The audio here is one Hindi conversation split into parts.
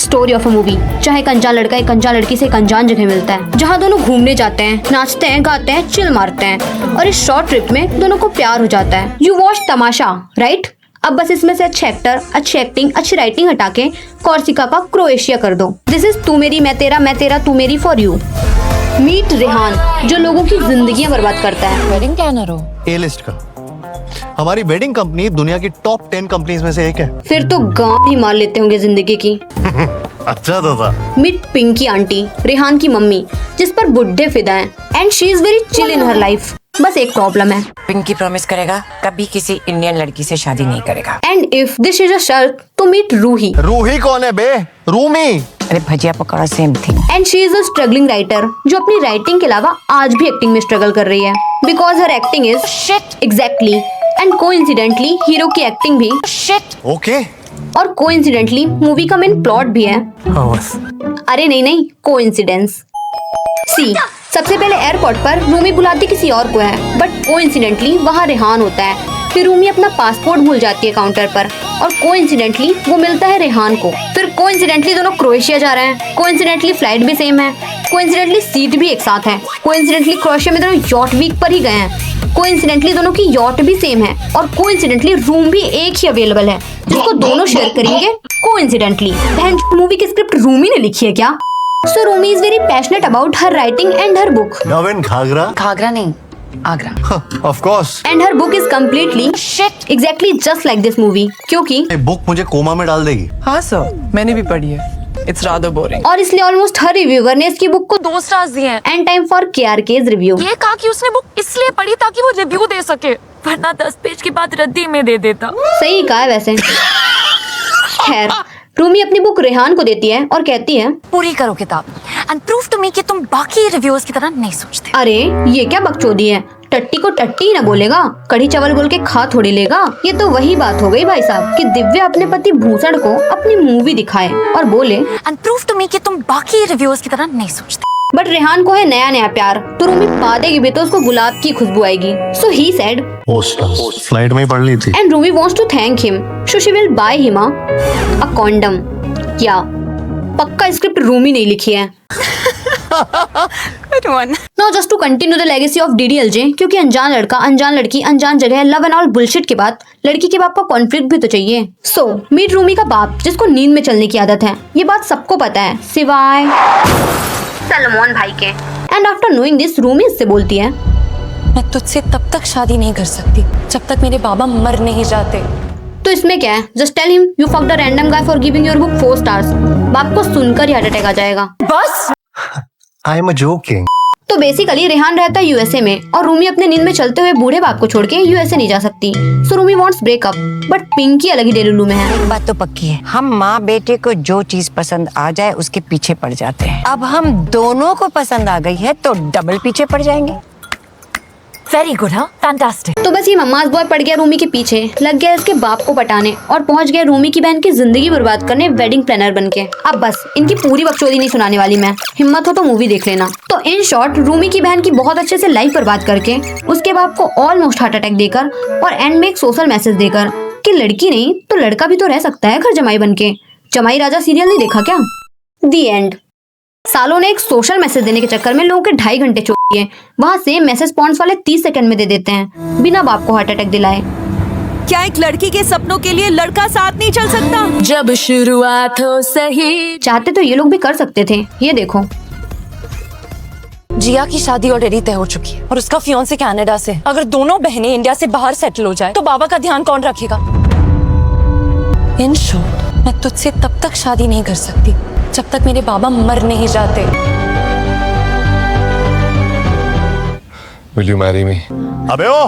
स्टोरी ऑफ अ मूवी, जहाँ एक अनजान लड़का एक अनजान लड़की से एक अनजान जगह मिलता है, जहाँ दोनों घूमने जाते हैं, नाचते हैं, गाते हैं, चिल मारते हैं और इस शॉर्ट ट्रिप में दोनों को प्यार हो जाता है। You watch Tamasha, right? अब बस इसमें से अच्छे एक्टर, अच्छी एक्टिंग, अच्छी राइटिंग हटा के कॉर्सिका का क्रोएशिया कर दो। दिस इज तू मेरी मैं तेरा तू मेरी फॉर यू। मीट रेहान, जो लोगों की जिंदगियां बर्बाद करता है। वेडिंग प्लानर हो? ए लिस्ट का। हमारी वेडिंग कंपनी दुनिया की टॉप 10 कंपनीज में से एक है। फिर तो गांव ही मार लेते होंगे जिंदगी की। अच्छा तो था। मीट पिंकी आंटी, रेहान की मम्मी, जिस पर बुड्ढे फिदा हैं and she is very chill in her life. बस एक प्रॉब्लम है, पिंकी प्रॉमिस करेगा कभी किसी इंडियन लड़की से शादी नहीं करेगा। And if this is a शर्त तो मीट रूही। रूही कौन है बे? रूमी। अरे भजिया पकौड़ा सेम थी। And she is a struggling writer, जो अपनी राइटिंग के अलावा आज भी एक्टिंग में स्ट्रगल कर रही है, because her acting is shit. Exactly. And coincidentally hero की एक्टिंग भी शिट। ओके। और कोइंसिडेंटली मूवी का मेन प्लॉट भी है। अरे नहीं, कोइंसिडेंस। सी, सबसे पहले एयरपोर्ट पर रूमी बुलाती किसी और को है, बट कोइंसिडेंटली वहाँ रेहान होता है। फिर रूमी अपना पासपोर्ट भूल जाती है काउंटर पर और कोइंसिडेंटली वो मिलता है रेहान को। फिर कोइंसिडेंटली दोनों क्रोएशिया जा रहे हैं, कोइंसिडेंटली फ्लाइट भी सेम है, कोइंसिडेंटली सीट भी एक साथ है, कोइंसिडेंटली क्रोएशिया में दोनों यॉट वीक पर ही गए हैं, कोइंसिडेंटली दोनों की यॉट भी सेम है और कोइंसिडेंटली रूम भी एक ही अवेलेबल है जिसको दोनों शेयर करेंगे। कोइंसिडेंटली बहन मूवी की स्क्रिप्ट रूमी ने लिखी है क्या? So Rumi is very passionate about her writing and her book. नवीन घाघरा? घाघरा नहीं, Agra. Of course. And her book is completely shit. Exactly just like this movie. क्योंकि ये बुक मुझे कोमा में डाल देगी। हाँ सर, मैंने भी पढ़ी है। It's rather boring. और इसलिए ऑलमोस्ट हर रिव्यूअर ने इसकी बुक को 2 स्टार्स दिए हैं। And time for KRK's review. ये कहा कि उसने बुक इसलिए पढ़ी ताकि वो रिव्यू दे सके, वरना 10 पेज के बाद रद्दी में दे देता। सही कहा है वैसे। खैर, रूमी अपनी बुक रेहान को देती है और कहती है पूरी करो किताब एंड प्रूव टू मी कि तुम बाकी रिव्यूअर्स की तरह नहीं सोचते। अरे ये क्या बकचोदी है, टट्टी को टट्टी ही ना बोलेगा, कढ़ी चावल बोल के खा थोड़ी लेगा। ये तो वही बात हो गई भाई साहब कि दिव्या अपने पति भूषण को अपनी मूवी दिखाए और बोले एंड प्रूव टू मी कि तुम बाकी रिव्यूअर्स की तरह नहीं सोचते। बट रेहान को है नया नया प्यार, तो रूमी पा देगी भी तो उसको गुलाब की खुशबू आएगी। सो ही सेड फ्लाइट में ही पढ़ ली थी। And Rumi wants to thank him, so she will buy him a condom. क्या पक्का स्क्रिप्ट रूमी नहीं लिखी है? Now just to continue the legacy of DDLJ, क्योंकि अनजान लड़का, अनजान लड़की, अनजान जगह, लव एंड ऑल बुलशिट के बाद लड़की के बाप का कॉन्फ्लिक्ट भी तो चाहिए। सो मीट रूमी का बाप, जिसको नींद में चलने की आदत है। ये बात सबको पता है सिवाय सलमान भाई के। And after knowing this Rumi इससे बोलती है मैं तुझसे तब तक शादी नहीं कर सकती जब तक मेरे बाबा मर नहीं जाते। तो इसमें क्या है, just tell him you fucked a random guy for giving your book 4 stars. बाप को सुनकर ही हार्ट अटैक आ जाएगा। बस आई एम जोकिंग। तो बेसिकली रेहान रहता है यूएसए में और रूमी अपने नींद में चलते हुए बूढ़े बाप को छोड़ के यूएसए नहीं जा सकती। So Rumi wants breakup, but Pinky अलग ही डेलुलू में है। एक बात तो पक्की है, हम माँ बेटे को जो चीज पसंद आ जाए उसके पीछे पड़ जाते हैं। अब हम दोनों को पसंद आ गई है तो डबल पीछे पड़ जाएंगे। वेरी गुड, हाँ, फैंटास्टिक। तो बस ये मम्माज बॉय पड़ गया रूमी के पीछे, लग गया इसके बाप को पटाने और पहुंच गया रूमी की बहन की जिंदगी बर्बाद करने वेडिंग प्लानर बनके। अब बस इनकी पूरी बकचोदी नहीं सुनाने वाली मैं, हिम्मत हो तो मूवी देख लेना। तो इन शॉर्ट रूमी की बहन की बहुत अच्छे से लाइफ बर्बाद करके, उसके बाप को ऑलमोस्ट हार्ट अटैक देकर और एंड में एक सोशल मैसेज देकर कि लड़की नहीं तो लड़का भी तो रह सकता है घर जमाई बनके। जमाई राजा सीरियल नहीं देखा क्या? दी एंड। सालों ने एक सोशल मैसेज देने के चक्कर में लोगों के 2.5 घंटे छोड़ दिए। वहाँ सेम मैसेज पॉइंट्स वाले 30 सेकंड में दे देते हैं बिना बाप को हार्ट अटैक दिलाए। क्या एक लड़की के सपनों के लिए लड़का साथ नहीं चल सकता? जब शुरुआत हो सही। चाहते तो ये लोग भी कर सकते थे। ये देखो, जिया की शादी ऑलरेडी तय हो चुकी है और उसका फियांसे कनाडा से। अगर दोनों बहनें इंडिया से बाहर सेटल हो जाए तो बाबा का ध्यान कौन रखेगा? इन शॉर्ट, मैं तुझसे तब तक शादी नहीं कर सकती जब तक मेरे बाबा मर नहीं जाते। Will you marry me? अबे ओ!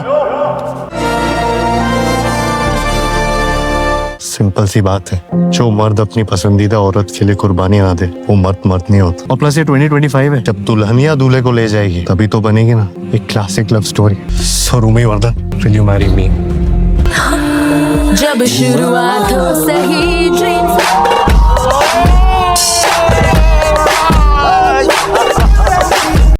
सिंपल सी बात है, जो मर्द अपनी पसंदीदा औरत के लिए कुर्बानी ना दे वो मर्द नहीं होता। और प्लस ये 2025 है, जब दुल्हनिया दूल्हे को ले जाएगी तभी तो बनेगी ना एक classic love story. So Rumi Vardhan, Will you marry me? जब शुरुआत हो सही ड्रीम्स